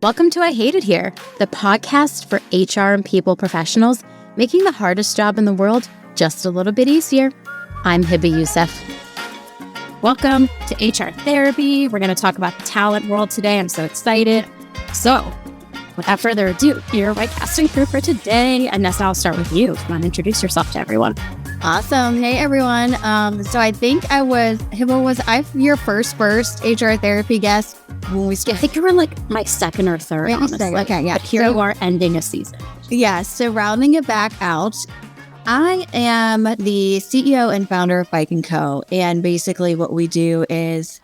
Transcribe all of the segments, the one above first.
Welcome to I Hate It Here, the podcast for HR and people professionals, making the hardest job in the world just a little bit easier. I'm Hebba Youssef. Welcome to HR Therapy. We're going to talk about the talent world today. I'm so excited. So, without further ado, here are my casting crew for today. Anessa, I'll start with you. Come on, introduce yourself to everyone. Awesome. Hey, everyone. So I think Hebba, was I your first HR therapy guest when we started? I think you were like my second or third, honestly. Okay, yeah. But here you are ending a season. Yeah, so rounding it back out, I am the CEO and founder of Fike Co. And basically what we do is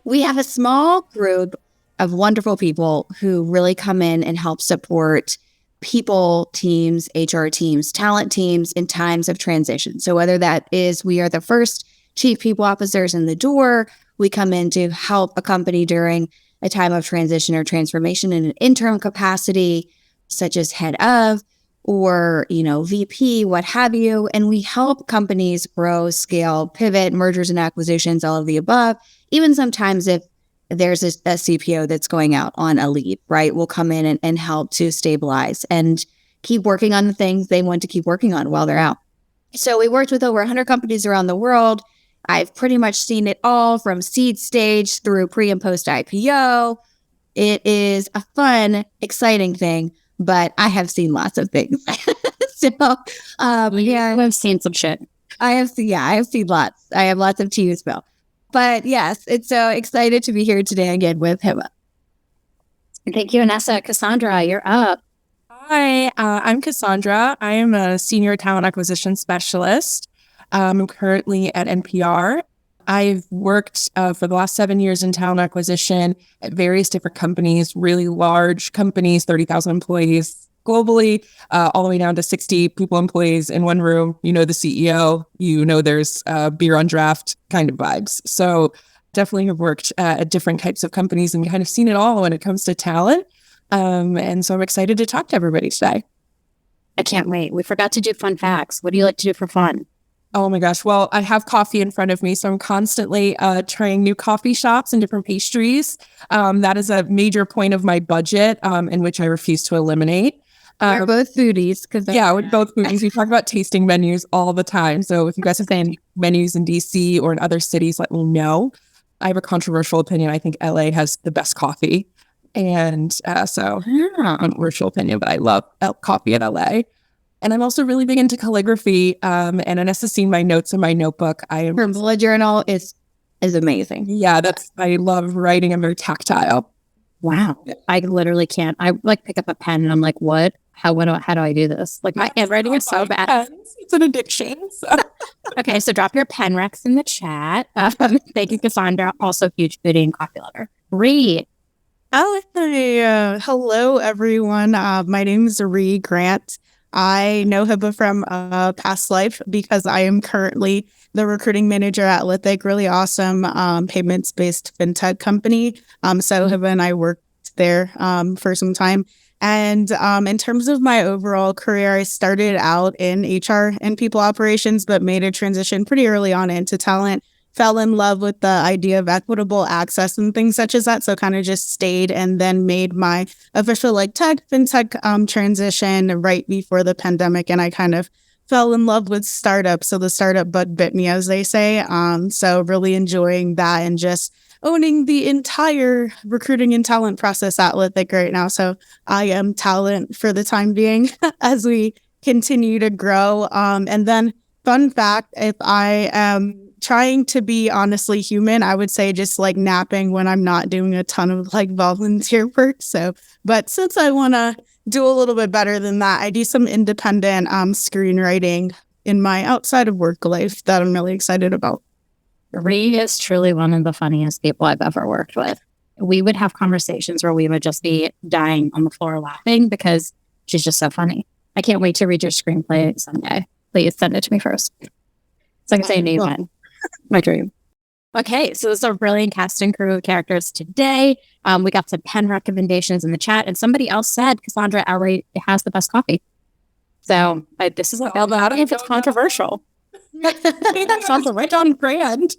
we have a small group of wonderful people who really come in and help support people teams, HR teams, talent teams in times of transition. So whether that is we are the first chief people officers in the door, we come in to help a company during a time of transition or transformation in an interim capacity, such as head of or, VP, what have you. And we help companies grow, scale, pivot, mergers and acquisitions, all of the above. Even sometimes if there's a CPO that's going out on a leave, right? We'll come in and help to stabilize and keep working on the things they want to keep working on while they're out. So we worked with over 100 companies around the world. I've pretty much seen it all from seed stage through pre and post IPO. It is a fun, exciting thing, but I have seen lots of things. I've seen some shit. I have seen lots. I have lots of tea to spill. But yes, it's so excited to be here today again with Hebba. Thank you, Anessa. Cassandra, you're up. Hi, I'm Cassandra. I am a senior talent acquisition specialist. I'm currently at NPR. I've worked for the last 7 years in talent acquisition at various different companies, really large companies, 30,000 employees globally, all the way down to 60 people employees in one room. You know the CEO, there's beer on draft kind of vibes. So definitely have worked at different types of companies and kind of seen it all when it comes to talent. And so I'm excited to talk to everybody today. I can't wait. We forgot to do fun facts. What do you like to do for fun? Oh my gosh. Well, I have coffee in front of me, so I'm constantly trying new coffee shops and different pastries. That is a major point of my budget in which I refuse to eliminate. We're both foodies. We're both foodies. We talk about tasting menus all the time. So if you guys have any menus in DC or in other cities, let me know. I have a controversial opinion. I think LA has the best coffee. And controversial opinion, but I love coffee in LA. And I'm also really big into calligraphy. And Anessa's seen my notes in my notebook. Her bullet journal is amazing. Yeah, I love writing. I'm very tactile. Wow. Yeah. I literally can't. I pick up a pen and I'm like, what? How do I do this? My handwriting is so bad. It's an addiction. So. Okay, so drop your pen recs in the chat. Thank you, Cassandra. Also huge foodie and coffee lover. Rie. Hello, everyone. My name is Rie Grant. I know Hebba from a past life because I am currently the recruiting manager at really awesome payments-based fintech company. So Hebba and I worked there for some time. And in terms of my overall career, I started out in HR and people operations, but made a transition pretty early on into talent. Fell in love with the idea of equitable access and things such as that. So kind of just stayed and then made my official fintech transition right before the pandemic. And I kind of fell in love with startups. So the startup bug bit me, as they say. So really enjoying that and just owning the entire recruiting and talent process at Lithic right now. So I am talent for the time being as we continue to grow. And then fun fact, if I am trying to be honestly human, I would say just napping when I'm not doing a ton of volunteer work. So, but since I want to do a little bit better than that, I do some independent screenwriting in my outside of work life that I'm really excited about. Rie is truly one of the funniest people I've ever worked with. We would have conversations where we would just be dying on the floor laughing because she's just so funny. I can't wait to read your screenplay someday. Please send it to me first. So I can say name it. My dream. Okay, so this is a brilliant casting crew of characters today. We got some pen recommendations in the chat, and somebody else said Cassandra outright has the best coffee. So this is if it's controversial. That sounds right on brand.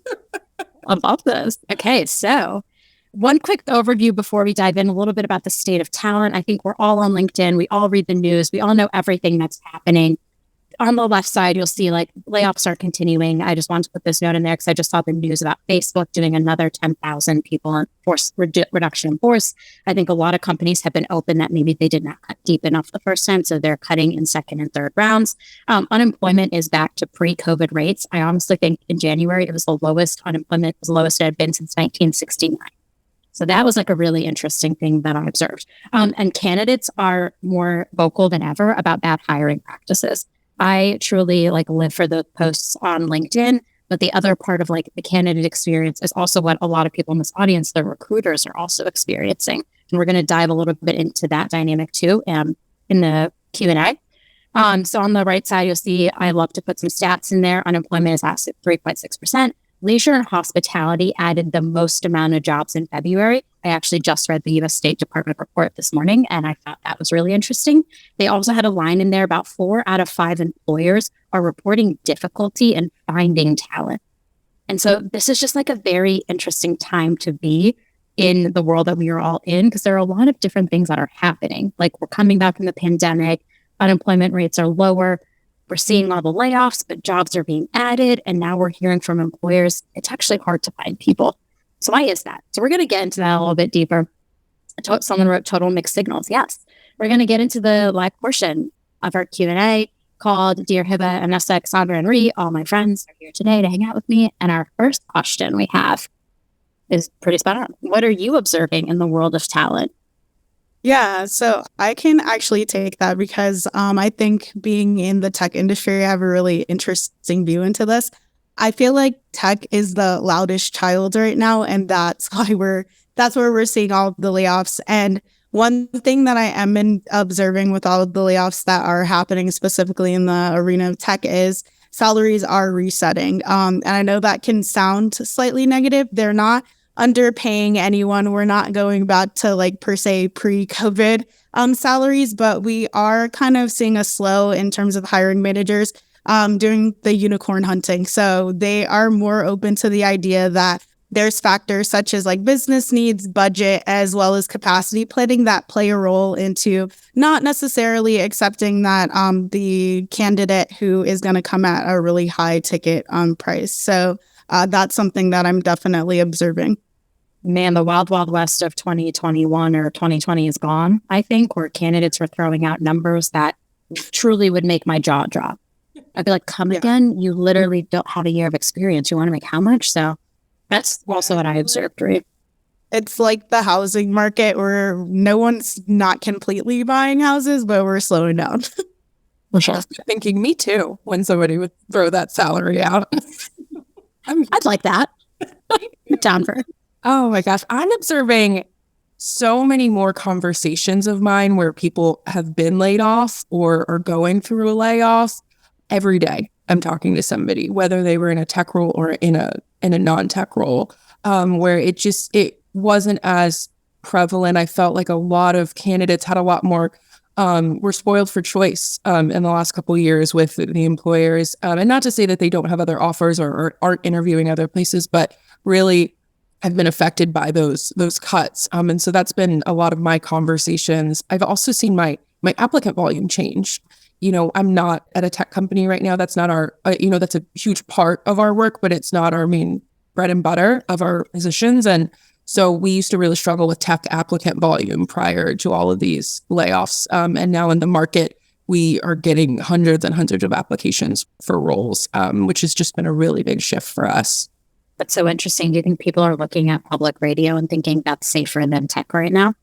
I love this. Okay, so One quick overview before we dive in, a little bit about the state of talent. I think we're all on LinkedIn. We all read the news. We all know everything that's happening. On the left side, you'll see like layoffs are continuing. I just wanted to put this note in there because I just saw the news about Facebook doing another 10,000 people in force reduction in force. I think a lot of companies have been open that maybe they did not cut deep enough the first time, so they're cutting in second and third rounds. Unemployment is back to pre-COVID rates. I honestly think in January it was the lowest unemployment, was the lowest it had been since 1969. So that was like a really interesting thing that I observed. And candidates are more vocal than ever about bad hiring practices. I truly like live for the posts on LinkedIn, but the other part of like the candidate experience is also what a lot of people in this audience, the recruiters, are also experiencing. And we're going to dive a little bit into that dynamic too in the Q&A. So on the right side, you'll see I love to put some stats in there. Unemployment is at 3.6%. Leisure and hospitality added the most amount of jobs in February. I actually just read the U.S. State Department report this morning, and I thought that was really interesting. They also had a line in there about 4 out of 5 employers are reporting difficulty in finding talent. And so this is just like a very interesting time to be in the world that we are all in, because there are a lot of different things that are happening. Like we're coming back from the pandemic, unemployment rates are lower. We're seeing all the layoffs, but jobs are being added. And now we're hearing from employers, it's actually hard to find people. So why is that? So we're going to get into that a little bit deeper. Someone wrote total mixed signals. Yes. We're going to get into the live portion of our Q&A called Dear Hebba, Anessa, Cassandra, and Rie. All my friends are here today to hang out with me. And our first question we have is pretty spot on. What are you observing in the world of talent? Yeah, so I can actually take that because I think being in the tech industry, I have a really interesting view into this. I feel like tech is the loudest child right now, and that's where we're seeing all of the layoffs. And one thing that I am observing with all of the layoffs that are happening specifically in the arena of tech is salaries are resetting. And I know that can sound slightly negative. They're not underpaying anyone. We're not going back to like per se pre-COVID salaries, but we are kind of seeing a slow in terms of hiring managers doing the unicorn hunting. So they are more open to the idea that there's factors such as like business needs, budget, as well as capacity planning that play a role into not necessarily accepting that the candidate who is going to come at a really high ticket price. So that's something that I'm definitely observing. Man, the wild, wild west of 2021 or 2020 is gone, I think, where candidates were throwing out numbers that truly would make my jaw drop. I'd be like, come again? You literally don't have a year of experience. You want to make how much? So that's also what I observed, right? It's like the housing market where no one's not completely buying houses, but we're slowing down. Thinking me too when somebody would throw that salary out. I'd like that. Down for. Oh my gosh. I'm observing so many more conversations of mine where people have been laid off or are going through a layoff. Every day I'm talking to somebody, whether they were in a tech role or in a non-tech role, where it wasn't as prevalent. I felt like a lot of candidates had a lot more were spoiled for choice in the last couple of years with the employers. And not to say that they don't have other offers or aren't interviewing other places, but really have been affected by those cuts. And so that's been a lot of my conversations. I've also seen my applicant volume change. I'm not at a tech company right now. That's not our, that's a huge part of our work, but it's not our main bread and butter of our positions. And so we used to really struggle with tech applicant volume prior to all of these layoffs. And now in the market, we are getting hundreds and hundreds of applications for roles, which has just been a really big shift for us. That's so interesting. Do you think people are looking at public radio and thinking that's safer than tech right now?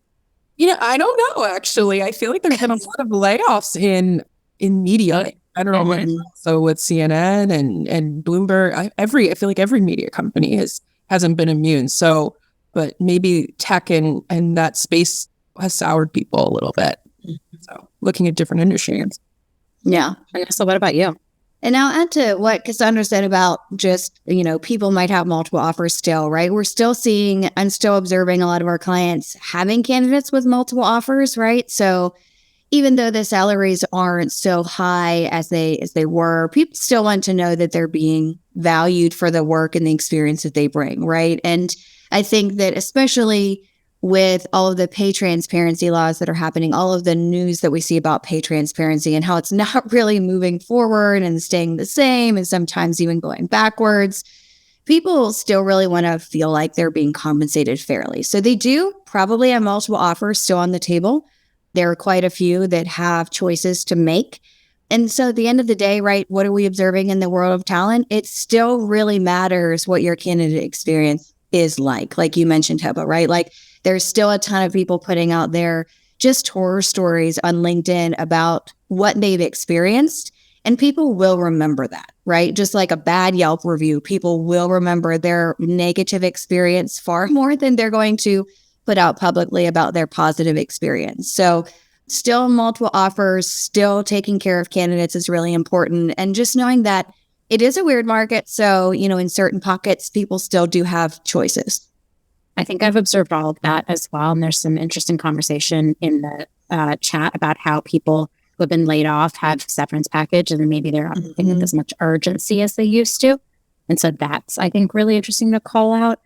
I don't know, actually. I feel like there's been a lot of layoffs in media. I don't know. So with CNN and Bloomberg, I feel like every media company hasn't been immune. So, but maybe tech and that space has soured people a little bit. So looking at different industries. Yeah. And so what about you? And I'll add to what Cassandra said about just, people might have multiple offers still, right? We're still seeing and still observing a lot of our clients having candidates with multiple offers, right? So even though the salaries aren't so high as they were, people still want to know that they're being valued for the work and the experience that they bring, right? And I think that especially with all of the pay transparency laws that are happening, all of the news that we see about pay transparency and how it's not really moving forward and staying the same and sometimes even going backwards, people still really want to feel like they're being compensated fairly. So they do probably have multiple offers still on the table. There are quite a few that have choices to make. And so at the end of the day, right, what are we observing in the world of talent? It still really matters what your candidate experience is like you mentioned, Hebba, right? Like there's still a ton of people putting out there just horror stories on LinkedIn about what they've experienced. And people will remember that, right? Just like a bad Yelp review, people will remember their negative experience far more than they're going to put out publicly about their positive experience. So still multiple offers, still taking care of candidates is really important. And just knowing that it is a weird market. So, in certain pockets, people still do have choices. I think I've observed all of that as well. And there's some interesting conversation in the chat about how people who have been laid off have severance package and maybe they're not thinking with as much urgency as they used to. And so that's, I think, really interesting to call out.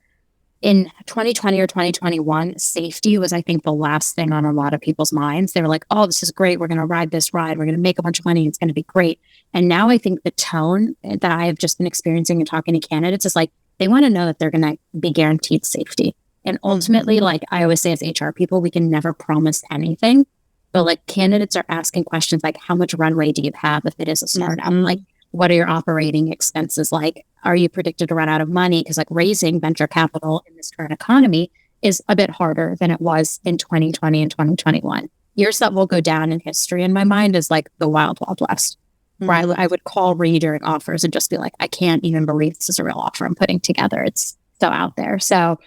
In 2020 or 2021, safety was, I think, the last thing on a lot of people's minds. They were like, oh, this is great. We're going to ride this ride. We're going to make a bunch of money. It's going to be great. And now I think the tone that I have just been experiencing and talking to candidates is like, they want to know that they're going to be guaranteed safety. And ultimately, like I always say as HR people, we can never promise anything. But like candidates are asking questions like, how much runway do you have if it is a startup? Like, what are your operating expenses like? Are you predicted to run out of money? Because like raising venture capital in this current economy is a bit harder than it was in 2020 and 2021. Years that will go down in history in my mind is like the wild, wild west, where I would call Rie during offers and just be like, I can't even believe this is a real offer I'm putting together. It's so out there. So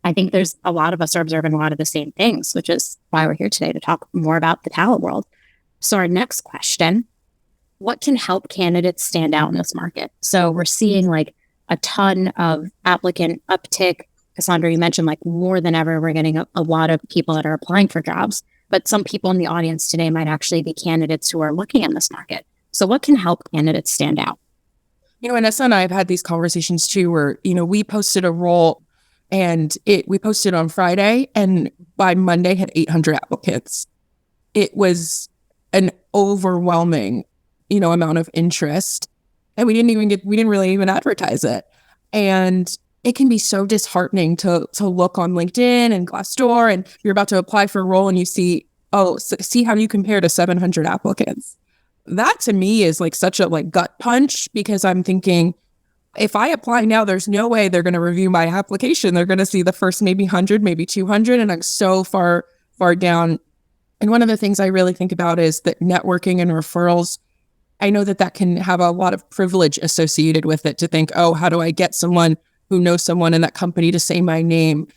I think there's a lot of us are observing a lot of the same things, which is why we're here today to talk more about the talent world. So our next question, what can help candidates stand out in this market? So we're seeing like a ton of applicant uptick. Cassandra, you mentioned like more than ever, we're getting a lot of people that are applying for jobs, but some people in the audience today might actually be candidates who are looking in this market. So what can help candidates stand out? Anessa and I have had these conversations too, where, we posted a role and we posted on Friday and by Monday had 800 applicants. It was an overwhelming amount of interest. And we didn't really even advertise it. And it can be so disheartening to look on LinkedIn and Glassdoor and you're about to apply for a role and you see, see how you compare to 700 applicants. That to me is like such a gut punch because I'm thinking, if I apply now, there's no way they're going to review my application. They're going to see the first maybe 100, maybe 200, and I'm so far down. And one of the things I really think about is that networking and referrals, I know that can have a lot of privilege associated with it to think, oh, how do I get someone who knows someone in that company to say my name,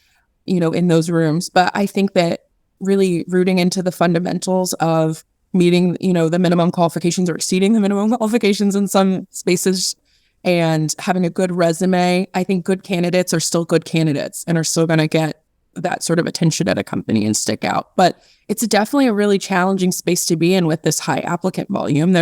in those rooms. But I think that really rooting into the fundamentals of meeting, the minimum qualifications or exceeding the minimum qualifications in some spaces and having a good resume, I think good candidates are still good candidates and are still going to get that sort of attention at a company and stick out. But it's definitely a really challenging space to be in with this high applicant volume.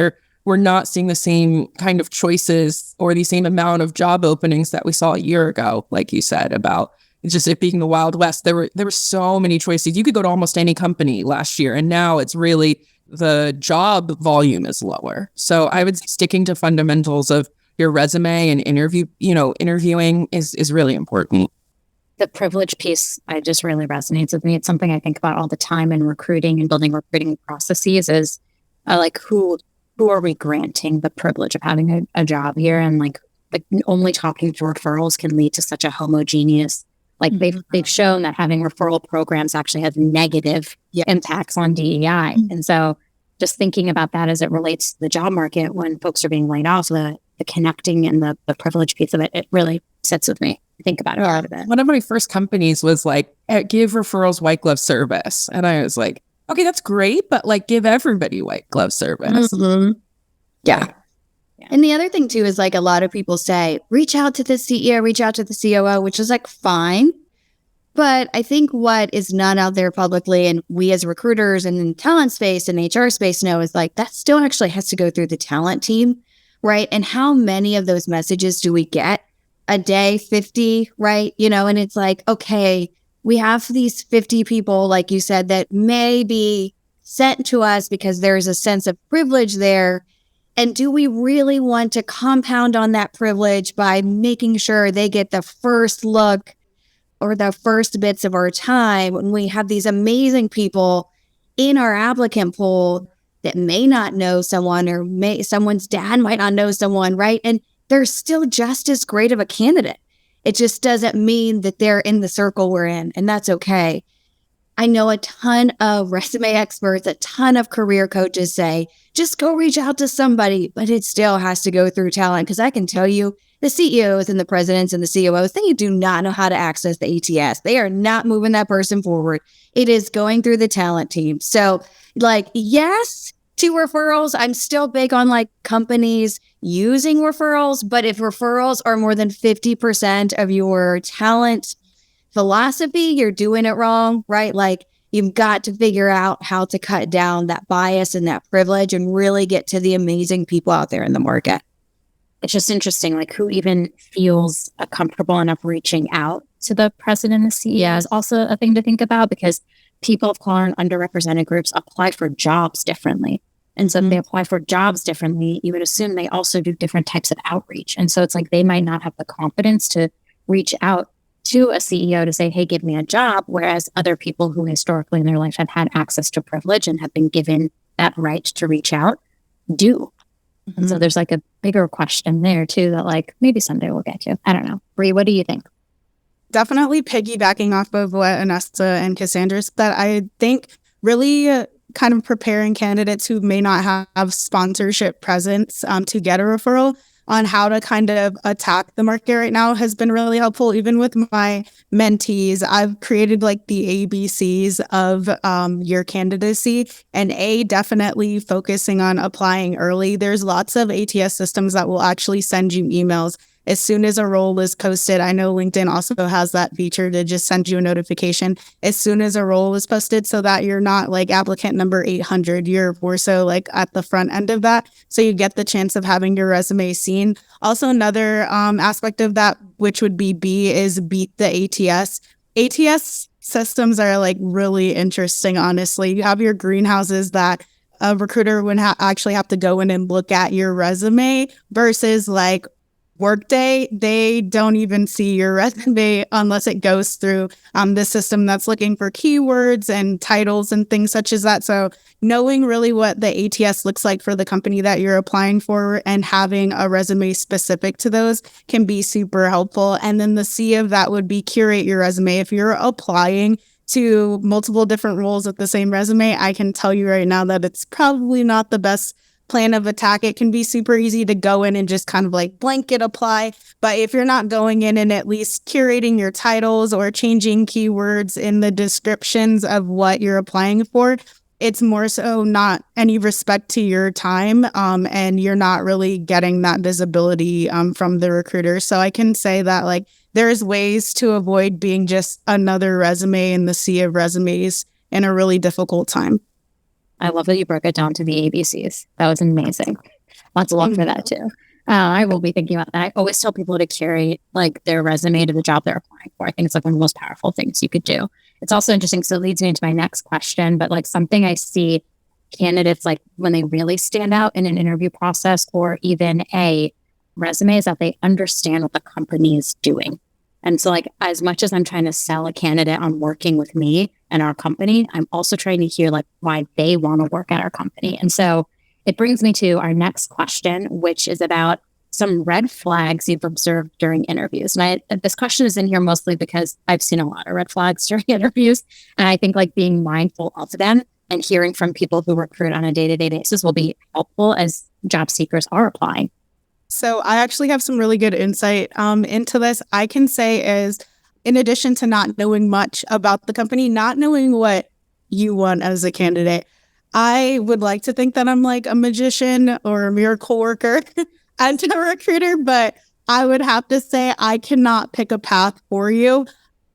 We're not seeing the same kind of choices or the same amount of job openings that we saw a year ago, like you said, about just it being the Wild West. There were so many choices. You could go to almost any company last year, and now it's really the job volume is lower. So I would say sticking to fundamentals of your resume and interviewing is really important. The privilege piece, I just really resonates with me. It's something I think about all the time in recruiting and building recruiting processes is like who are we granting the privilege of having a job here? And like only talking to referrals can lead to such a homogeneous, like they've shown that having referral programs actually has negative impacts on DEI. And so just thinking about that as it relates to the job market, when folks are being laid off, the connecting and the privilege piece of it really sits with me. Think about it quite a bit. One of my first companies was like, give referrals white glove service. And I was like, okay, that's great, but like give everybody white glove service. Yeah. And the other thing too is like a lot of people say, reach out to the CEO, reach out to the COO, which is like fine. But I think what is not out there publicly, and we as recruiters and in talent space and HR space know, is like that still actually has to go through the talent team, right? And how many of those messages do we get a day? 50, right? And it's like, okay, we have these 50 people, like you said, that may be sent to us because there's a sense of privilege there. And do we really want to compound on that privilege by making sure they get the first look or the first bits of our time when we have these amazing people in our applicant pool that may not know someone, or someone's dad might not know someone, right? And they're still just as great of a candidate. It just doesn't mean that they're in the circle we're in, and that's okay. I know a ton of resume experts, a ton of career coaches say, just go reach out to somebody, but it still has to go through talent. Because I can tell you, the CEOs and the presidents and the COOs, they do not know how to access the ATS. They are not moving that person forward. It is going through the talent team. So yes to referrals. I'm still big on companies using referrals, but if referrals are more than 50% of your talent philosophy, you're doing it wrong, right? You've got to figure out how to cut down that bias and that privilege and really get to the amazing people out there in the market. It's just interesting, who even feels comfortable enough reaching out to the president and CEO is also a thing to think about, because people of color and underrepresented groups apply for jobs differently. And so if they apply for jobs differently, you would assume they also do different types of outreach. And so it's they might not have the confidence to reach out to a CEO to say, hey, give me a job. Whereas other people who historically in their life have had access to privilege and have been given that right to reach out do. And so there's a bigger question there too that maybe someday we'll get to. I don't know. Rie, what do you think? Definitely piggybacking off of what Anessa and Cassandra said, that I think really kind of preparing candidates who may not have sponsorship presence to get a referral on how to kind of attack the market right now has been really helpful. Even with my mentees, I've created the ABCs of your candidacy, and definitely focusing on applying early. There's lots of ATS systems that will actually send you emails as soon as a role is posted. I know LinkedIn also has that feature to just send you a notification as soon as a role is posted, so that you're not applicant number 800. You're more so at the front end of that, so you get the chance of having your resume seen. Also, another aspect of that, which would be B, is beat the ATS. ATS systems are really interesting, honestly. You have your greenhouses that a recruiter would actually have to go in and look at your resume versus Workday, they don't even see your resume unless it goes through the system that's looking for keywords and titles and things such as that. So knowing really what the ATS looks like for the company that you're applying for and having a resume specific to those can be super helpful. And then the C of that would be curate your resume. If you're applying to multiple different roles with the same resume, I can tell you right now that it's probably not the best plan of attack. It can be super easy to go in and just kind of blanket apply. But if you're not going in and at least curating your titles or changing keywords in the descriptions of what you're applying for, it's more so not any respect to your time, and you're not really getting that visibility from the recruiter. So I can say that there's ways to avoid being just another resume in the sea of resumes in a really difficult time. I love that you broke it down to the ABCs. That was amazing. Lots of luck for that too. I will be thinking about that. I always tell people to carry their resume to the job they're applying for. I think it's one of the most powerful things you could do. It's also interesting. So it leads me into my next question, but something I see candidates when they really stand out in an interview process or even a resume is that they understand what the company is doing. And so as much as I'm trying to sell a candidate on working with me and our company, I'm also trying to hear why they want to work at our company. And so it brings me to our next question, which is about some red flags you've observed during interviews. And this question is in here mostly because I've seen a lot of red flags during interviews. And I think being mindful of them and hearing from people who recruit on a day-to-day basis will be helpful as job seekers are applying. So I actually have some really good insight into this. I can say is, in addition to not knowing much about the company, not knowing what you want as a candidate, I would like to think that I'm a magician or a miracle worker as a recruiter, but I would have to say I cannot pick a path for you.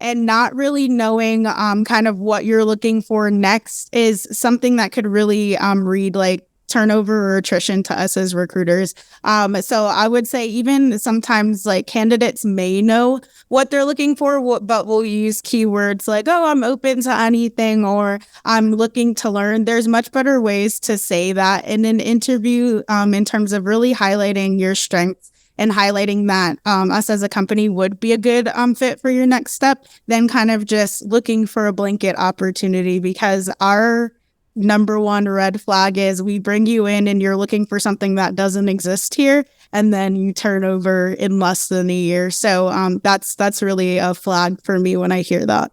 and not really knowing kind of what you're looking for next is something that could really read like turnover or attrition to us as recruiters. So I would say even sometimes like candidates may know what they're looking for, but we'll use keywords like, oh, I'm open to anything, or I'm looking to learn. There's much better ways to say that in an interview in terms of really highlighting your strengths and highlighting that us as a company would be a good fit for your next step than kind of just looking for a blanket opportunity, because our number one red flag is we bring you in and you're looking for something that doesn't exist here, and then you turn over in less than a year. So that's really a flag for me when I hear that.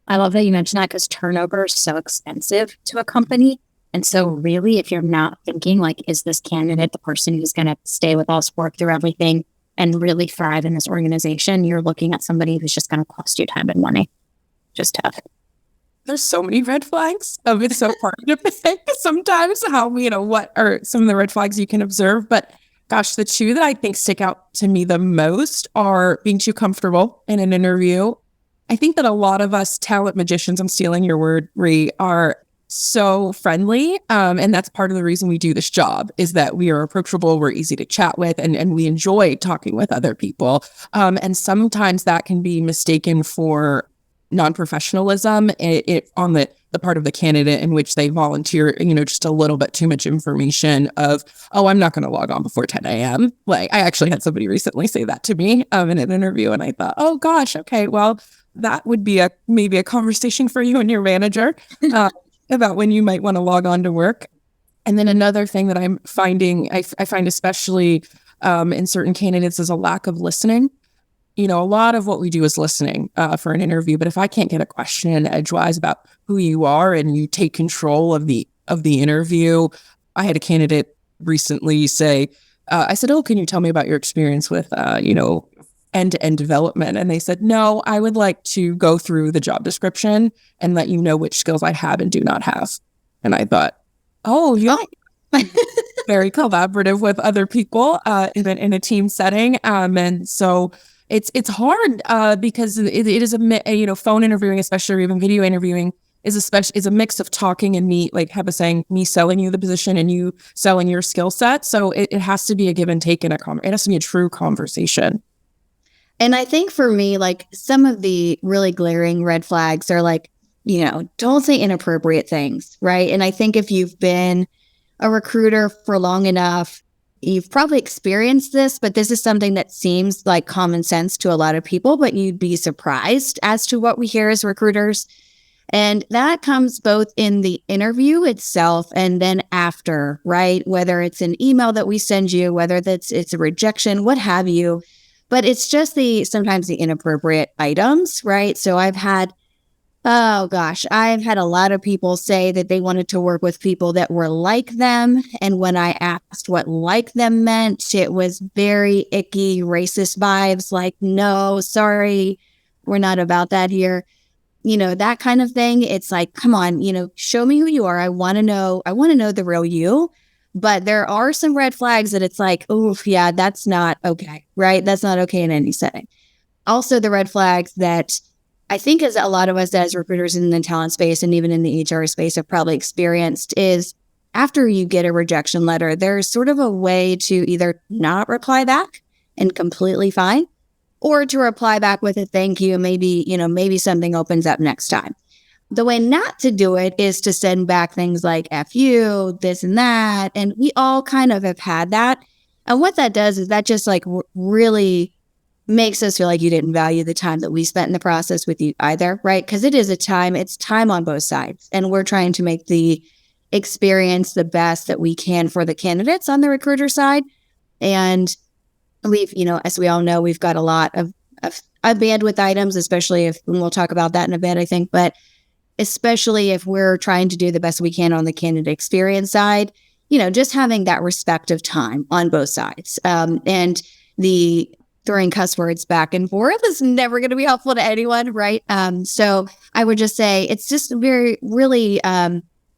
I love that you mentioned that, because turnover is so expensive to a company. And so really, if you're not thinking like, is this candidate the person who's going to stay with us, work through everything, and really thrive in this organization, you're looking at somebody who's just going to cost you time and money. Just tough. There's so many red flags. It's so hard to pick sometimes what are some of the red flags you can observe. But gosh, the two that I think stick out to me the most are being too comfortable in an interview. I think that a lot of us talent magicians, I'm stealing your word, Rie, are so friendly. And that's part of the reason we do this job, is that we are approachable, we're easy to chat with, and we enjoy talking with other people. And sometimes that can be mistaken for non-professionalism on the part of the candidate, in which they volunteer, just a little bit too much information of, oh, I'm not going to log on before 10 a.m. Like, I actually had somebody recently say that to me in an interview, and I thought, oh gosh, okay, well, that would be maybe a conversation for you and your manager about when you might want to log on to work. And then another thing that I'm finding, I find especially in certain candidates, is a lack of listening. A lot of what we do is listening for an interview, but if I can't get a question edgewise about who you are and you take control of the interview. I had a candidate recently say, I said, oh, can you tell me about your experience with, end-to-end development? And they said, no, I would like to go through the job description and let you know which skills I have and do not have. And I thought, oh, yeah. Very collaborative with other people in a team setting. And so it's hard because it is phone interviewing, especially, or even video interviewing, is a mix of talking and me, like Hebba saying, me selling you the position and you selling your skill set. So it has to be a give and take it has to be a true conversation. And I think for me, like, some of the really glaring red flags are like, don't say inappropriate things, right? And I think if you've been a recruiter for long enough, you've probably experienced this, but this is something that seems like common sense to a lot of people, but you'd be surprised as to what we hear as recruiters. And that comes both in the interview itself and then after, right? Whether it's an email that we send you, whether it's a rejection, what have you. But it's just sometimes the inappropriate items, right? So I've had a lot of people say that they wanted to work with people that were like them. And when I asked what like them meant, it was very icky, racist vibes, like, no, sorry, we're not about that here. That kind of thing. It's like, come on, show me who you are. I want to know the real you. But there are some red flags that it's like, oh, yeah, that's not okay, right? That's not okay in any setting. Also, the red flags that I think as a lot of us as recruiters in the talent space and even in the HR space have probably experienced is after you get a rejection letter, there's sort of a way to either not reply back and completely fine, or to reply back with a thank you. Maybe something opens up next time. The way not to do it is to send back things like F you, this and that. And we all kind of have had that. And what that does is that just like really makes us feel like you didn't value the time that we spent in the process with you either, right? Because it's time on both sides. And we're trying to make the experience the best that we can for the candidates on the recruiter side. And we've, as we all know, we've got a lot of bandwidth items, especially and we'll talk about that in a bit, I think, but especially if we're trying to do the best we can on the candidate experience side, just having that respect of time on both sides. And the throwing cuss words back and forth is never going to be helpful to anyone, right? So I would just say it's just really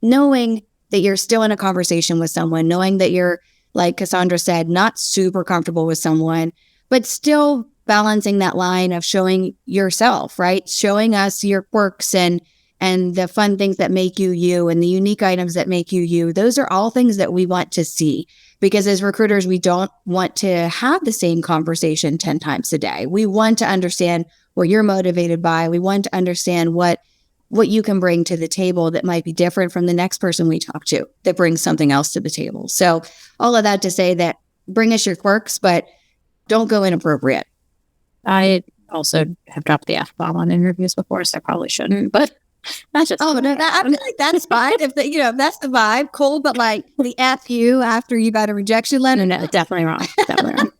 knowing that you're still in a conversation with someone, knowing that you're, like Cassandra said, not super comfortable with someone, but still balancing that line of showing yourself, right? Showing us your quirks and the fun things that make you you and the unique items that make you you. Those are all things that we want to see, because as recruiters, we don't want to have the same conversation 10 times a day. We want to understand what you're motivated by. We want to understand what you can bring to the table that might be different from the next person we talk to that brings something else to the table. So all of that to say that bring us your quirks, but don't go inappropriate. I also have dropped the F-bomb on interviews before, so I probably shouldn't, but that's just... Oh, no, I feel like that's fine. If that's the vibe, cool, but like the F you after you got a rejection letter? No, definitely wrong. Definitely wrong.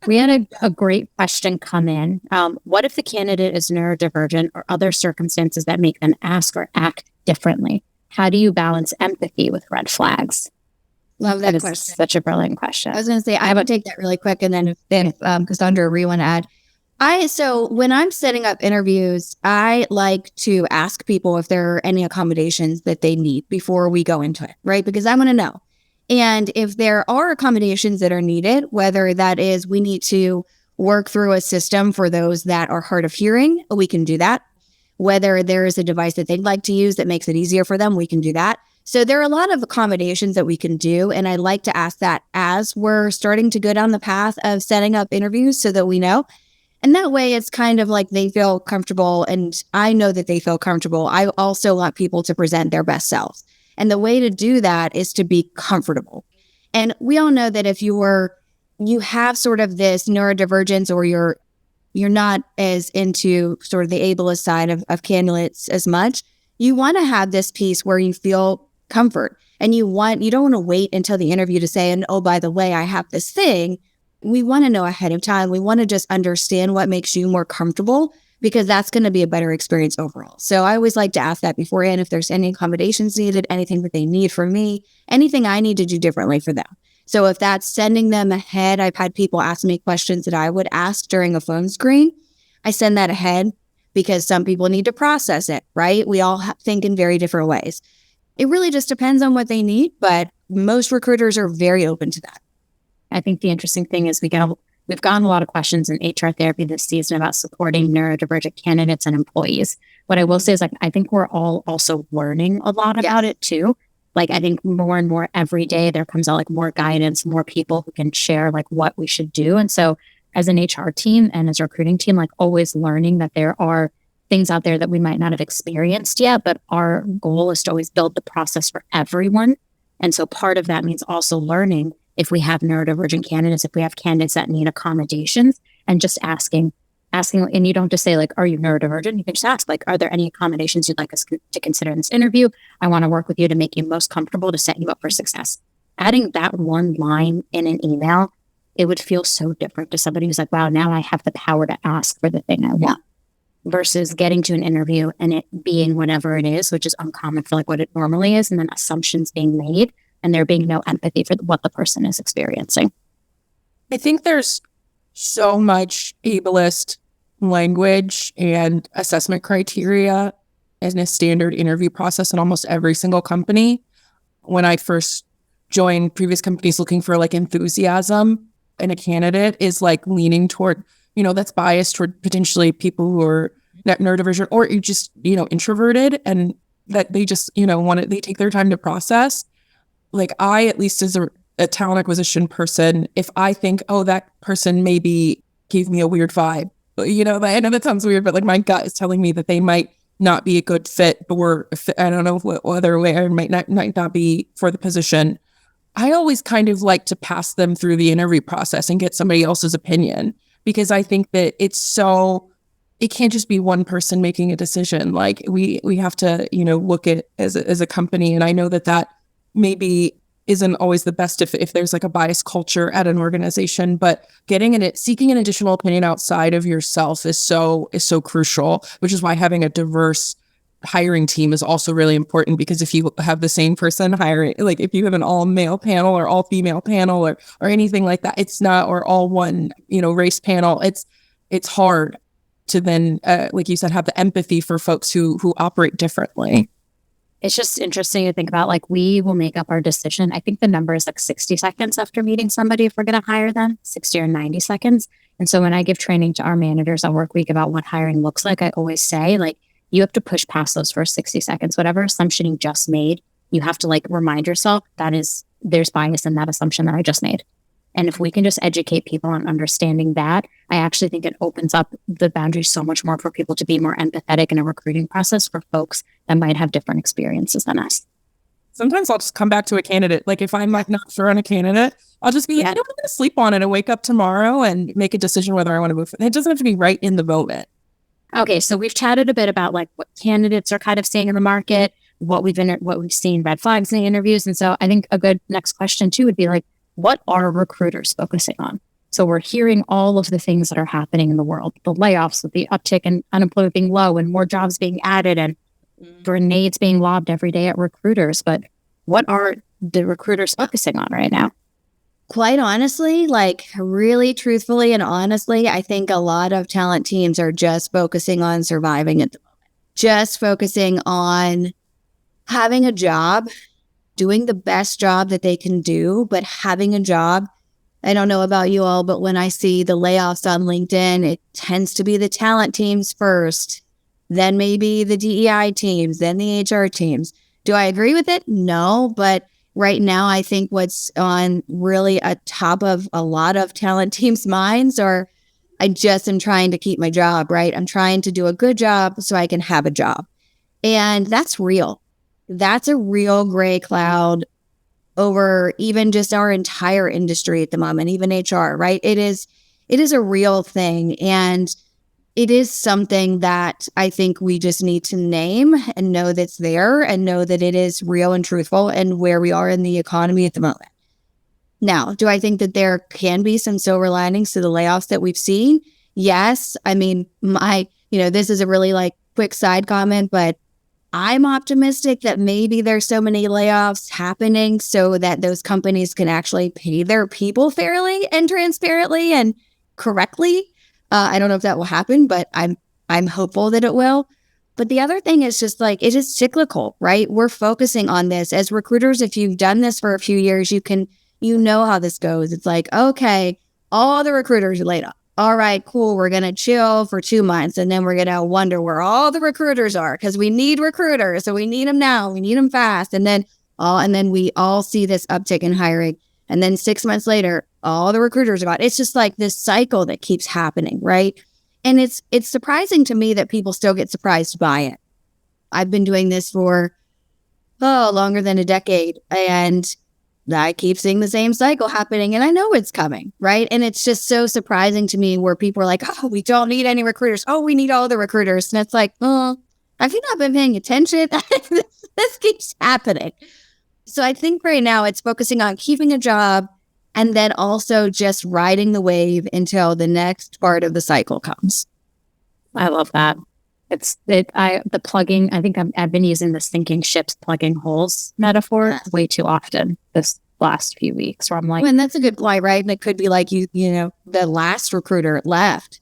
We had a great question come in. What if the candidate is neurodivergent or other circumstances that make them ask or act differently? How do you balance empathy with red flags? Love that is question. Such a brilliant question. I was going to say, I would take that really quick. And then if Cassandra or Rie want to add. So when I'm setting up interviews, I like to ask people if there are any accommodations that they need before we go into it, right? Because I want to know. And if there are accommodations that are needed, whether that is we need to work through a system for those that are hard of hearing, we can do that. Whether there is a device that they'd like to use that makes it easier for them, we can do that. So there are a lot of accommodations that we can do. And I like to ask that as we're starting to go down the path of setting up interviews so that we know. And that way it's kind of like they feel comfortable and I know that they feel comfortable. I also want people to present their best selves. And the way to do that is to be comfortable. And we all know that if you have sort of this neurodivergence or you're not as into sort of the ableist side of candidates as much, you want to have this piece where you feel comfort and you don't want to wait until the interview to say, and oh, by the way, I have this thing. We want to know ahead of time. We want to just understand what makes you more comfortable, because that's going to be a better experience overall. So I always like to ask that beforehand, if there's any accommodations needed, anything that they need from me, anything I need to do differently for them. So if that's sending them ahead, I've had people ask me questions that I would ask during a phone screen. I send that ahead because some people need to process it, right? We all think in very different ways. It really just depends on what they need, but most recruiters are very open to that. I think the interesting thing is we've gotten a lot of questions in HR therapy this season about supporting neurodivergent candidates and employees. What I will say is, like, I think we're all also learning a lot about it too. Like, I think more and more every day there comes out like more guidance, more people who can share like what we should do. And so as an HR team and as a recruiting team, like always learning that there are things out there that we might not have experienced yet, but our goal is to always build the process for everyone. And so part of that means also learning if we have neurodivergent candidates, if we have candidates that need accommodations, and just asking, and you don't just say like, are you neurodivergent? You can just ask like, are there any accommodations you'd like us to consider in this interview? I want to work with you to make you most comfortable to set you up for success. Adding that one line in an email, it would feel so different to somebody who's like, wow, now I have the power to ask for the thing I want. Versus getting to an interview and it being whatever it is, which is uncommon for like what it normally is, and then assumptions being made and there being no empathy for what the person is experiencing. I think there's so much ableist language and assessment criteria in a standard interview process in almost every single company. When I first joined previous companies, looking for like enthusiasm in a candidate is like leaning toward, that's biased toward potentially people who are neurodivergent or just, introverted, and that they just, they take their time to process. Like I, at least as a talent acquisition person, if I think, oh, that person maybe gave me a weird vibe, I know that sounds weird, but like my gut is telling me that they might not be a good fit, or I don't know what other way I might not be for the position. I always kind of like to pass them through the interview process and get somebody else's opinion, because I think that it can't just be one person making a decision. Like we have to, look at as a company. And I know that maybe isn't always the best if there's like a biased culture at an organization, but seeking an additional opinion outside of yourself is so crucial, which is why having a diverse hiring team is also really important, because if you have the same person hiring, like if you have an all male panel or all female panel or anything like that, it's not, or all one, race panel, it's hard to then, like you said, have the empathy for folks who operate differently. It's just interesting to think about, like, we will make up our decision. I think the number is like 60 seconds after meeting somebody if we're going to hire them, 60 or 90 seconds. And so when I give training to our managers on work week about what hiring looks like, I always say, like, you have to push past those first 60 seconds. Whatever assumption you just made, you have to like remind yourself there's bias in that assumption that I just made. And if we can just educate people on understanding that, I actually think it opens up the boundaries so much more for people to be more empathetic in a recruiting process for folks that might have different experiences than us. Sometimes I'll just come back to a candidate. Like if I'm like not sure on a candidate, I'll just be like, I'm going to sleep on it and wake up tomorrow and make a decision whether I want to move. It doesn't have to be right in the moment. Okay, so we've chatted a bit about like what candidates are kind of saying in the market, what we've seen, red flags in the interviews. And so I think a good next question too would be like, what are recruiters focusing on? So we're hearing all of the things that are happening in the world, the layoffs, with the uptick in unemployment being low and more jobs being added and grenades being lobbed every day at recruiters. But what are the recruiters focusing on right now? Quite honestly, like really truthfully and honestly, I think a lot of talent teams are just focusing on surviving at the moment, just focusing on having a job, doing the best job that they can do, but having a job. I don't know about you all, but when I see the layoffs on LinkedIn, it tends to be the talent teams first, then maybe the DEI teams, then the HR teams. Do I agree with it? No, but right now I think what's on really a top of a lot of talent teams' minds are, I just am trying to keep my job, right? I'm trying to do a good job so I can have a job. And that's real. That's a real gray cloud over even just our entire industry at the moment, even HR, right? It is a real thing. And it is something that I think we just need to name and know that's there and know that it is real and truthful and where we are in the economy at the moment. Now, do I think that there can be some silver linings to the layoffs that we've seen? Yes. I mean, this is a really like quick side comment, but I'm optimistic that maybe there's so many layoffs happening so that those companies can actually pay their people fairly and transparently and correctly. I don't know if that will happen, but I'm hopeful that it will. But the other thing is just like, it is cyclical, right? We're focusing on this as recruiters. If you've done this for a few years, you know how this goes. It's like, okay, all the recruiters are laid off. All right, cool. We're going to chill for 2 months and then we're going to wonder where all the recruiters are because we need recruiters. So we need them now. We need them fast. And then we all see this uptick in hiring. And then 6 months later, all the recruiters are gone. It's just like this cycle that keeps happening, right? And it's surprising to me that people still get surprised by it. I've been doing this for, longer than a decade. And I keep seeing the same cycle happening and I know it's coming, right? And it's just so surprising to me where people are like, oh, we don't need any recruiters. Oh, we need all the recruiters. And it's like, have you not been paying attention? This keeps happening. So I think right now it's focusing on keeping a job and then also just riding the wave until the next part of the cycle comes. I love that. The plugging, I think I've been using this sinking ships plugging holes metaphor way too often this last few weeks where I'm like, and that's a good point, right? And it could be like, the last recruiter left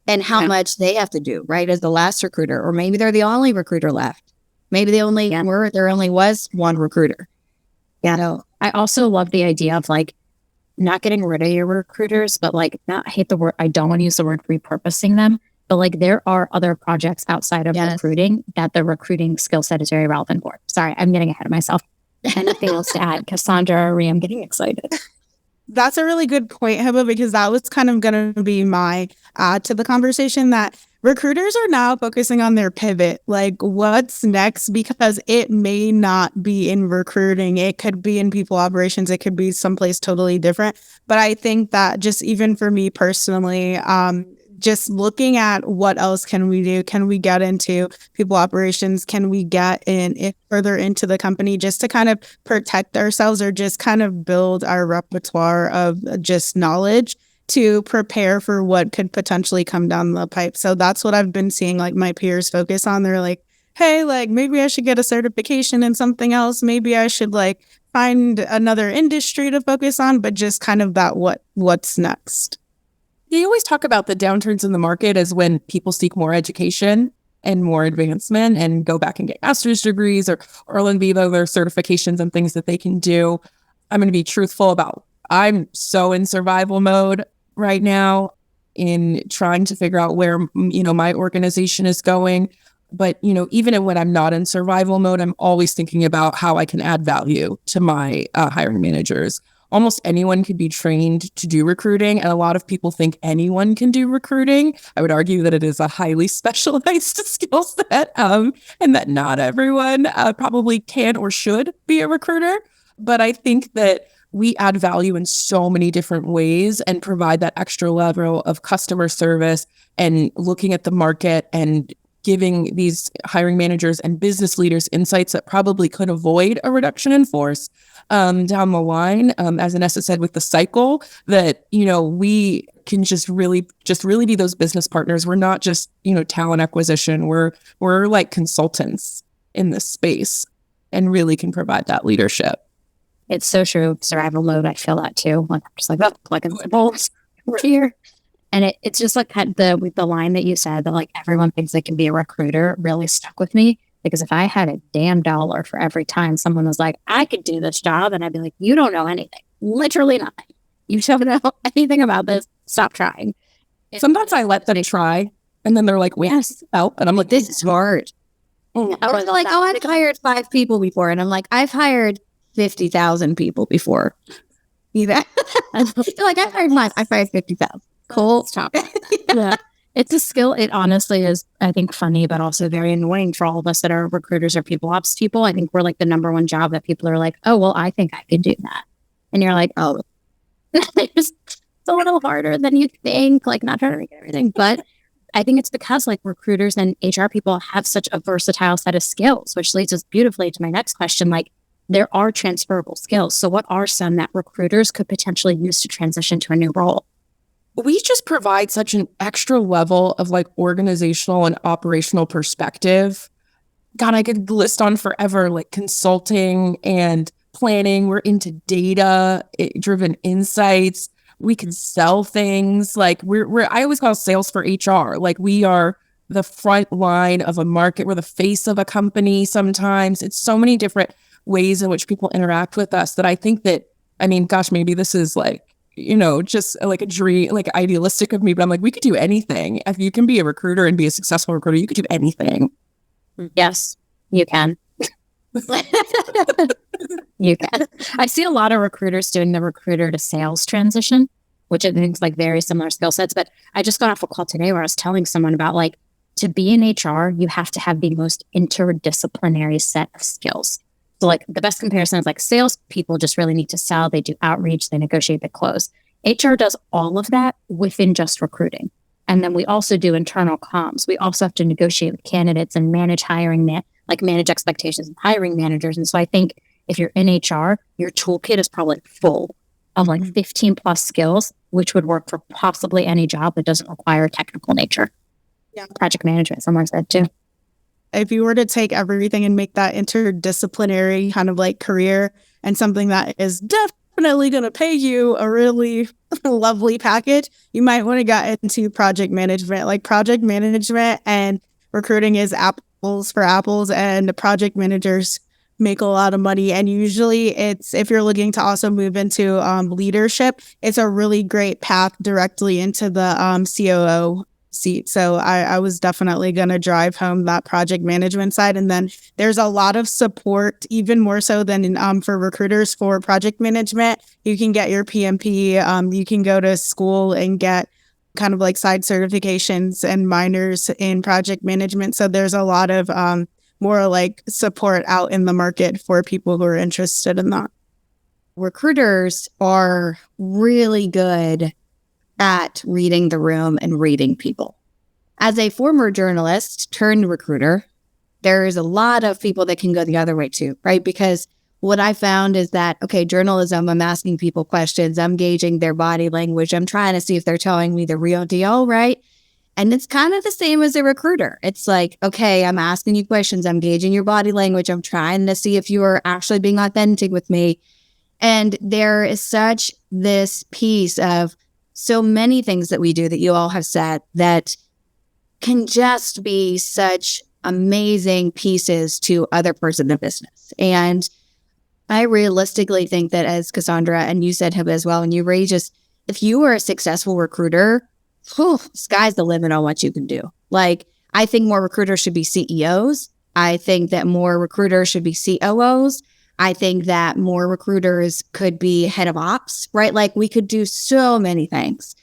and how much they have to do, right? As the last recruiter, or maybe they're the only recruiter left. Maybe there only was one recruiter. Yeah. No, I also love the idea of like not getting rid of your recruiters, but like I don't want to use the word repurposing them. But like there are other projects outside of recruiting that the recruiting skill set is very relevant for. Sorry, I'm getting ahead of myself. Anything else to add? Cassandra or Rie, I'm getting excited. That's a really good point, Hebba, because that was kind of going to be my add to the conversation that recruiters are now focusing on their pivot. Like what's next? Because it may not be in recruiting. It could be in people operations. It could be someplace totally different. But I think that just even for me personally, just looking at what else can we do? Can we get into people operations? Can we get further into the company just to kind of protect ourselves or just kind of build our repertoire of just knowledge to prepare for what could potentially come down the pipe? So that's what I've been seeing like my peers focus on. They're like, hey, like maybe I should get a certification in something else. Maybe I should like find another industry to focus on, but just kind of that what's next. They always talk about the downturns in the market as when people seek more education. and more advancement and go back and get master's degrees or learn other certifications and things that they can do. I'm going to be truthful about, I'm so in survival mode right now in trying to figure out where, my organization is going. But, even when I'm not in survival mode, I'm always thinking about how I can add value to my hiring managers. Almost anyone could be trained to do recruiting, and a lot of people think anyone can do recruiting. I would argue that it is a highly specialized skill set, and that not everyone probably can or should be a recruiter. But I think that we add value in so many different ways and provide that extra level of customer service and looking at the market and giving these hiring managers and business leaders insights that probably could avoid a reduction in force down the line. As Anessa said, with the cycle, that, we can just really be those business partners. We're not just, talent acquisition. We're like consultants in this space and really can provide that leadership. It's so true. Survival mode. I feel that too. Like, I'm just like, oh, plugging the bolts. We're here. And it's just like the line that you said that like everyone thinks they can be a recruiter really stuck with me, because if I had a damn dollar for every time someone was like, I could do this job, and I'd be like, you don't know anything, literally nothing. You don't know anything about this. Stop trying. Sometimes I let them try, and then they're like, wait, yes, help, and I'm like, this is hard. I was like, oh, I've hired 5 people before, and I'm like, I've hired 50,000 people before. They're like, I fired 50,000. Cool. Stop. Yeah. It's a skill. It honestly is, I think, funny, but also very annoying for all of us that are recruiters or people ops people. I think we're like the number one job that people are like, oh, well, I think I could do that. And you're like, oh, it's a little harder than you think, like not trying to make everything. But I think it's because like recruiters and HR people have such a versatile set of skills, which leads us beautifully to my next question. Like, there are transferable skills. So what are some that recruiters could potentially use to transition to a new role? We just provide such an extra level of like organizational and operational perspective. God, I could list on forever, like consulting and planning. We're into data driven insights. We can sell things. Like I always call sales for HR. Like we are the front line of a market. We're the face of a company. Sometimes it's so many different ways in which people interact with us that I think that, gosh, maybe this is like, just like a dream, like idealistic of me, but I'm like, we could do anything. If you can be a recruiter and be a successful recruiter, you could do anything. Yes, you can. You can. I see a lot of recruiters doing the recruiter to sales transition, which I think is like very similar skill sets. But I just got off a call today where I was telling someone about like, to be in HR, you have to have the most interdisciplinary set of skills. So like the best comparison is like sales people just really need to sell. They do outreach, they negotiate, they close. HR does all of that within just recruiting. And then we also do internal comms. We also have to negotiate with candidates and manage hiring, manage expectations of hiring managers. And so I think if you're in HR, your toolkit is probably full of like 15 plus skills, which would work for possibly any job that doesn't require a technical nature. Yeah. Project management, someone said too. If you were to take everything and make that interdisciplinary kind of like career and something that is definitely going to pay you a really lovely package, you might want to get into project management. Like project management and recruiting is apples for apples, and the project managers make a lot of money. And usually it's, if you're looking to also move into leadership, it's a really great path directly into the COO seat. So I was definitely going to drive home that project management side. And then there's a lot of support, even more so than for recruiters for project management. You can get your PMP. You can go to school and get kind of like side certifications and minors in project management. So there's a lot of more like support out in the market for people who are interested in that. Recruiters are really good at reading the room and reading people. As a former journalist turned recruiter, there is a lot of people that can go the other way too, right? Because what I found is that, okay, journalism, I'm asking people questions, I'm gauging their body language, I'm trying to see if they're telling me the real deal, right? And it's kind of the same as a recruiter. It's like, okay, I'm asking you questions, I'm gauging your body language, I'm trying to see if you are actually being authentic with me. And there is such this piece of so many things that we do that you all have said that can just be such amazing pieces to other parts of the business. And I realistically think that, as Cassandra and you said, Hebba, as well, and you Rie, just if you are a successful recruiter, sky's the limit on what you can do. Like, I think more recruiters should be CEOs. I think that more recruiters should be COOs. I think that more recruiters could be head of ops, right? Like, we could do so many things.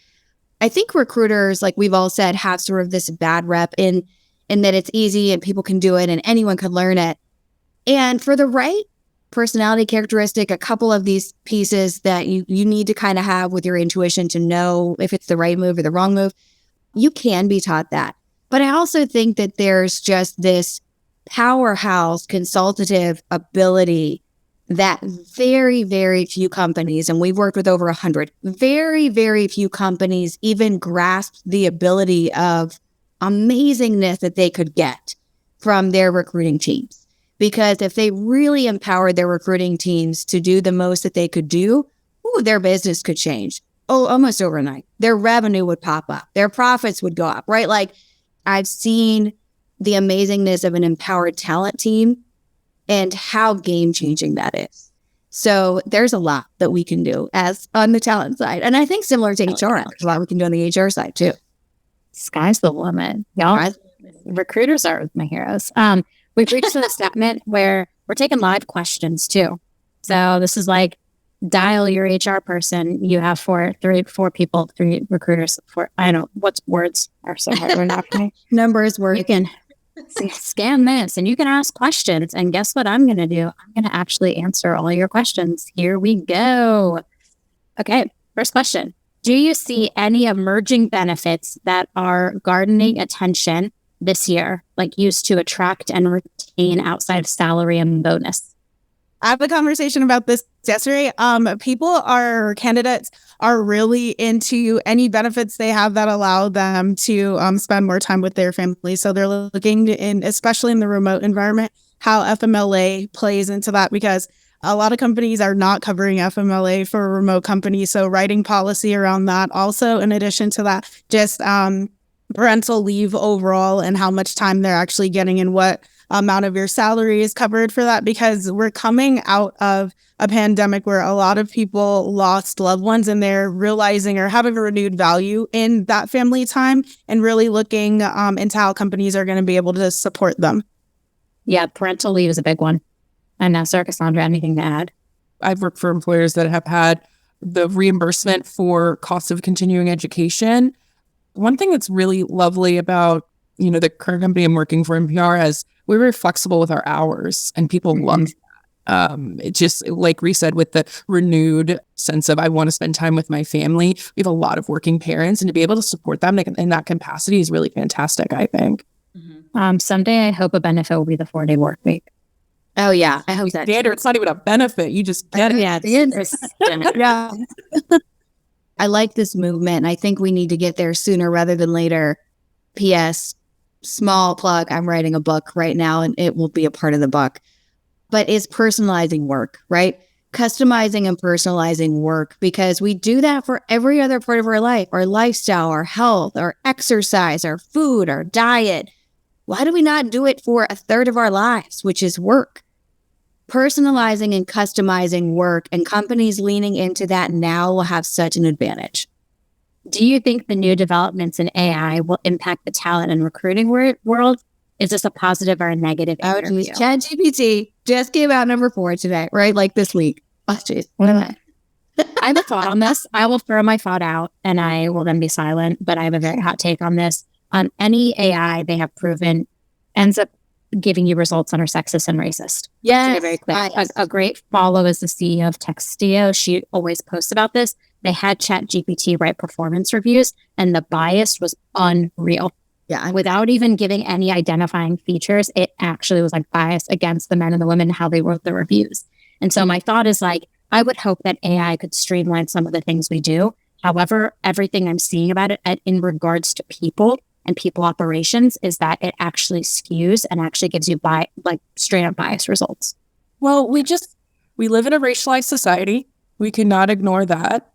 I think recruiters, like we've all said, have sort of this bad rep in that it's easy and people can do it and anyone can learn it. And for the right personality characteristic, a couple of these pieces that you need to kind of have with your intuition to know if it's the right move or the wrong move, you can be taught that. But I also think that there's just this powerhouse consultative ability that very, very few companies, and we've worked with over 100, very, very few companies even grasp the ability of amazingness that they could get from their recruiting teams. Because if they really empowered their recruiting teams to do the most that they could do, their business could change. Almost overnight. Their revenue would pop up. Their profits would go up, right? Like, I've seen the amazingness of an empowered talent team and how game-changing that is. So there's a lot that we can do as on the talent side. And I think similar to HR, there's a lot we can do on the HR side too. Sky's the limit. Y'all, recruiters are my heroes. We've reached the segment where we're taking live questions too. So this is like, dial your HR person. You have four people, 3 recruiters. I don't know what words are so hard right now for me. Numbers work. You can scan this and you can ask questions. And guess what I'm going to do? I'm going to actually answer all your questions. Here we go. Okay, first question. Do you see any emerging benefits that are garnering attention this year, like used to attract and retain outside of salary and bonus? I have a conversation about this yesterday. Candidates are really into any benefits they have that allow them to spend more time with their family. So they're looking especially in the remote environment, how FMLA plays into that, because a lot of companies are not covering FMLA for remote companies. So writing policy around that. Also, in addition to that, just parental leave overall and how much time they're actually getting and what amount of your salary is covered for that, because we're coming out of a pandemic where a lot of people lost loved ones and they're realizing or having a renewed value in that family time and really looking into how companies are going to be able to support them. Yeah, parental leave is a big one. And Anessa, Cassandra, anything to add? I've worked for employers that have had the reimbursement for cost of continuing education. One thing that's really lovely about, the current company I'm working for, NPR, is we're very flexible with our hours and people love that. It just, like Rie said, with the renewed sense of I want to spend time with my family. We have a lot of working parents, and to be able to support them in that capacity is really fantastic, I think. Someday I hope a benefit will be the 4-day work week. Oh yeah, I hope that. Standard, it's not even a benefit. You just get it. Yeah, yeah. I like this movement, and I think we need to get there sooner rather than later. P.S. Small plug, I'm writing a book right now, and it will be a part of the book. But it's personalizing work, right? Customizing and personalizing work, because we do that for every other part of our life, our lifestyle, our health, our exercise, our food, our diet. Why do we not do it for a third of our lives, which is work? Personalizing and customizing work, and companies leaning into that now will have such an advantage. Do you think the new developments in AI will impact the talent and recruiting world? Is this a positive or a negative interview? ChatGPT just came out number 4 today, right? Like this week. Oh, jeez. What am I? I have a thought on this. I will throw my thought out and I will then be silent, but I have a very hot take on this. Any AI they have proven ends up giving you results that are sexist and racist. Yes. Very clear. A great follow is the CEO of Textio. She always posts about this. They had ChatGPT write performance reviews, and the bias was unreal. Yeah. Without even giving any identifying features, it actually was like biased against the men and the women, how they wrote the reviews. And so my thought is like, I would hope that AI could streamline some of the things we do. However, everything I'm seeing about it in regards to people and people operations is that it actually skews and actually gives you straight up biased results. Well, we live in a racialized society. We cannot ignore that.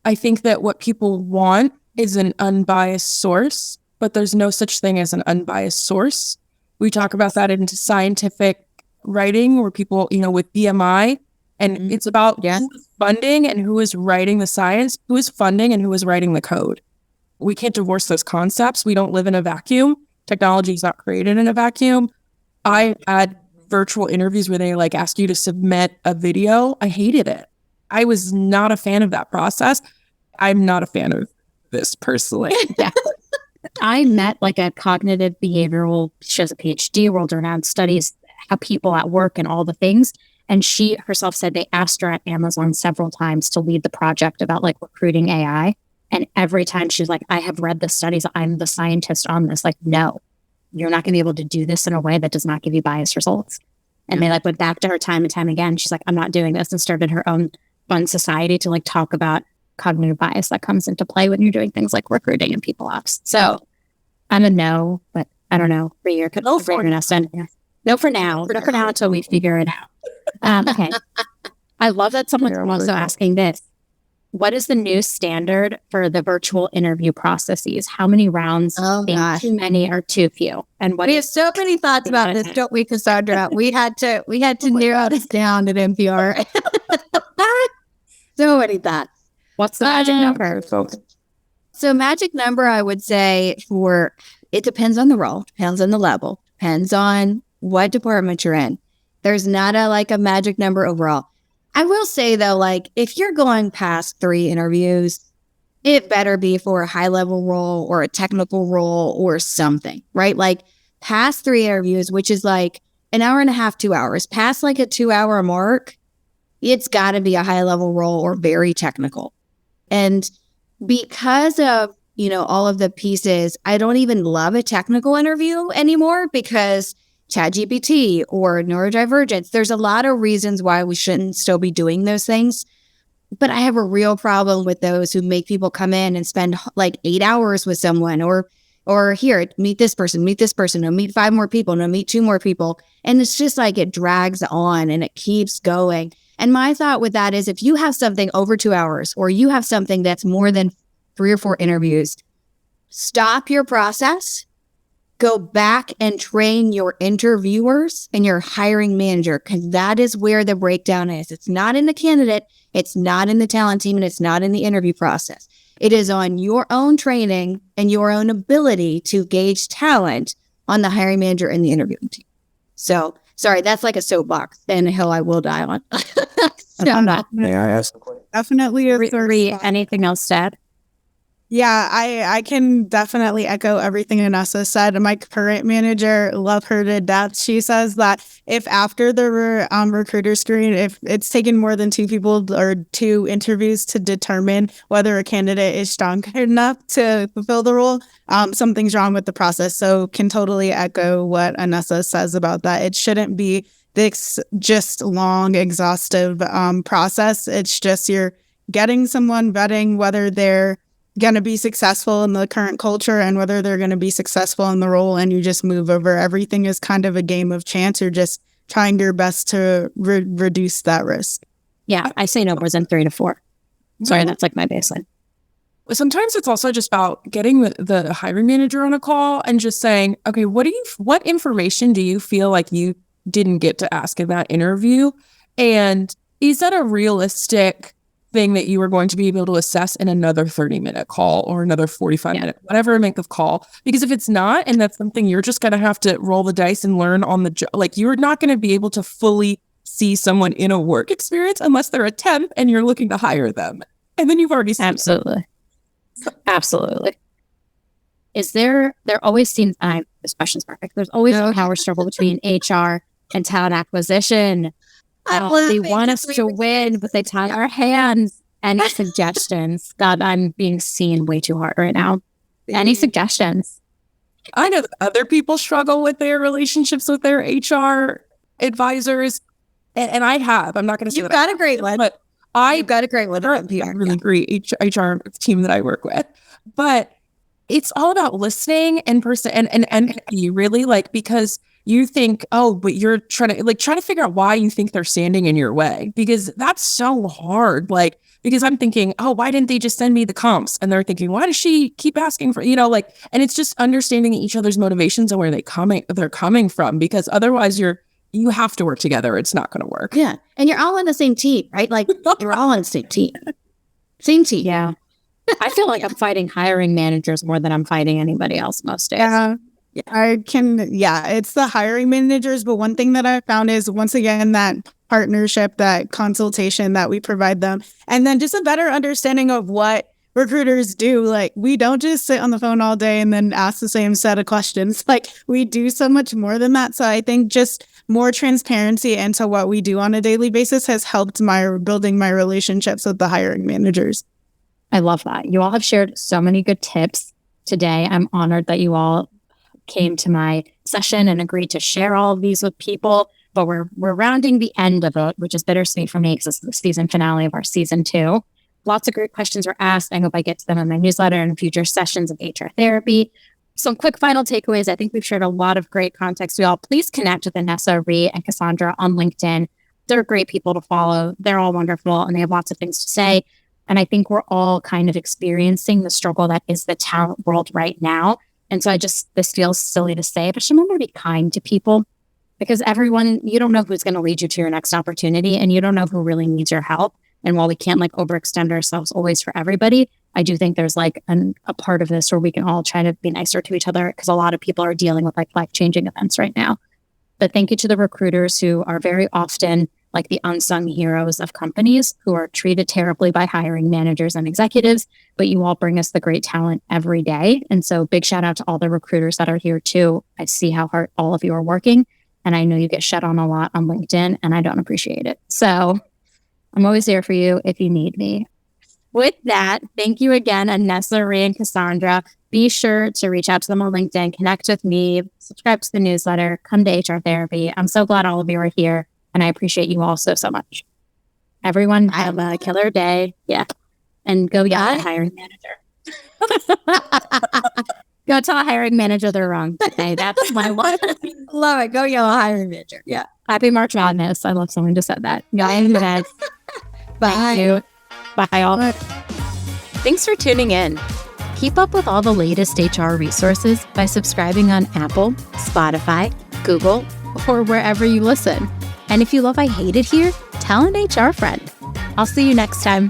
I think that what people want is an unbiased source, but there's no such thing as an unbiased source. We talk about that in scientific writing where people, with BMI, and it's about who is funding and who is writing the science, who is funding and who is writing the code. We can't divorce those concepts. We don't live in a vacuum. Technology is not created in a vacuum. I had virtual interviews where they ask you to submit a video. I hated it. I was not a fan of that process. I'm not a fan of this personally. Yeah. I met a cognitive behavioral, she has a PhD, world-renowned, studies how people at work and all the things. And she herself said they asked her at Amazon several times to lead the project about recruiting AI. And every time she's like, I have read the studies. I'm the scientist on this. No, you're not going to be able to do this in a way that does not give you biased results. And they went back to her time and time again. She's like, I'm not doing this, and started her own fun society to talk about cognitive bias that comes into play when you're doing things like recruiting and people ops. So I'm a no, but I don't know. For your no for now. No for now. No for now until we figure it out. Okay. I love that someone's also asking this. What is the new standard for the virtual interview processes? How many rounds? Too many or too few? And we have so many thoughts about this, don't we, Cassandra? We had to narrow this down at NPR. So many thoughts. What's the magic number? So magic number, I would say it depends on the role, depends on the level, depends on what department you're in. There's not a magic number overall. I will say though, if you're going past 3 interviews, it better be for a high level role or a technical role or something, right? Past 3 interviews, which is an hour and a half, 2 hours, past a 2-hour mark, it's got to be a high level role or very technical. And because of, all of the pieces, I don't even love a technical interview anymore because ChatGPT or neurodivergence, there's a lot of reasons why we shouldn't still be doing those things. But I have a real problem with those who make people come in and spend 8 hours with someone or here, meet this person, no, meet 5 more people, no, meet 2 more people. And it's just it drags on and it keeps going. And my thought with that is if you have something over 2 hours or you have something that's more than 3 or 4 interviews, stop your process, go back and train your interviewers and your hiring manager, because that is where the breakdown is. It's not in the candidate, it's not in the talent team, and it's not in the interview process. It is on your own training and your own ability to gauge talent on the hiring manager and the interviewing team. So, sorry, that's a soapbox and a hill I will die on. May I ask a question? Definitely a third. Anything else said? Yeah, I can definitely echo everything Anessa said. My current manager, love her to death. She says that if after the recruiter screen, if it's taken more than 2 people or 2 interviews to determine whether a candidate is strong enough to fulfill the role, something's wrong with the process. So can totally echo what Anessa says about that. It shouldn't be this just long, exhaustive process. It's just you're getting someone, vetting whether they're going to be successful in the current culture and whether they're going to be successful in the role, and you just move over. Everything is kind of a game of chance. You're just trying your best to reduce that risk. Yeah, I say no more than 3 to 4. Sorry, that's my baseline. Sometimes it's also just about getting the hiring manager on a call and just saying, okay, what information do you feel like you didn't get to ask in that interview? And is that a realistic thing that you are going to be able to assess in another 30-minute call or another 45-minute, whatever length of call? Because if it's not, and that's something you're just going to have to roll the dice and learn on the job, you're not going to be able to fully see someone in a work experience unless they're a temp and you're looking to hire them. And then you've already seen Absolutely. Absolutely. There always seems, this question's perfect. There's always a power struggle between HR and talent acquisition. They want us to win, but they tie our hands. Any suggestions? God, I'm being seen way too hard right now. Any suggestions? I know that other people struggle with their relationships with their HR advisors, and I have. I'm not going to say you've got a great one, but I've got a great one. I really great HR team that I work with, but it's all about listening and empathy, really, like, because you think, oh, but you're trying to figure out why you think they're standing in your way, because that's so hard. Like, because I'm thinking, oh, why didn't they just send me the comps? And they're thinking, why does she keep asking for, and it's just understanding each other's motivations and where they're coming from, because otherwise you have to work together. It's not going to work. Yeah. And you're all on the same team, right? Like, you're all on the same team. Same team. Yeah. I feel like I'm fighting hiring managers more than I'm fighting anybody else most days. Yeah. It's the hiring managers. But one thing that I found is, once again, that partnership, that consultation that we provide them, and then just a better understanding of what recruiters do. Like, we don't just sit on the phone all day and then ask the same set of questions. Like, we do so much more than that. So I think just more transparency into what we do on a daily basis has helped building my relationships with the hiring managers. I love that. You all have shared so many good tips today. I'm honored that you all came to my session and agreed to share all of these with people. But we're rounding the end of it, which is bittersweet for me because it's the season finale of our season 2. Lots of great questions were asked. I hope I get to them in my newsletter and future sessions of HR therapy. Some quick final takeaways. I think we've shared a lot of great context. You all, please connect with Anessa, Rie, and Cassandra on LinkedIn. They're great people to follow. They're all wonderful, and they have lots of things to say. And I think we're all kind of experiencing the struggle that is the talent world right now. And so this feels silly to say, but just remember to be kind to people, because you don't know who's going to lead you to your next opportunity, and you don't know who really needs your help. And while we can't overextend ourselves always for everybody, I do think there's a part of this where we can all try to be nicer to each other, because a lot of people are dealing with life-changing events right now. But thank you to the recruiters who are very often the unsung heroes of companies who are treated terribly by hiring managers and executives, but you all bring us the great talent every day. And so big shout out to all the recruiters that are here too. I see how hard all of you are working, and I know you get shed on a lot on LinkedIn, and I don't appreciate it. So I'm always there for you if you need me. With that, thank you again, Anessa, Rie, and Cassandra. Be sure to reach out to them on LinkedIn, connect with me, subscribe to the newsletter, come to HR Therapy. I'm so glad all of you are here, and I appreciate you all so much. Everyone have a killer day. Yeah. And go yell at a hiring manager. Go tell a hiring manager they're wrong today. That's my one. Love it. Go yell at a hiring manager. Yeah. Happy March Madness. I love someone just said that. Bye. Thank you. Bye, all. Thanks for tuning in. Keep up with all the latest HR resources by subscribing on Apple, Spotify, Google, or wherever you listen. And if you love I Hate It Here, tell an HR friend. I'll see you next time.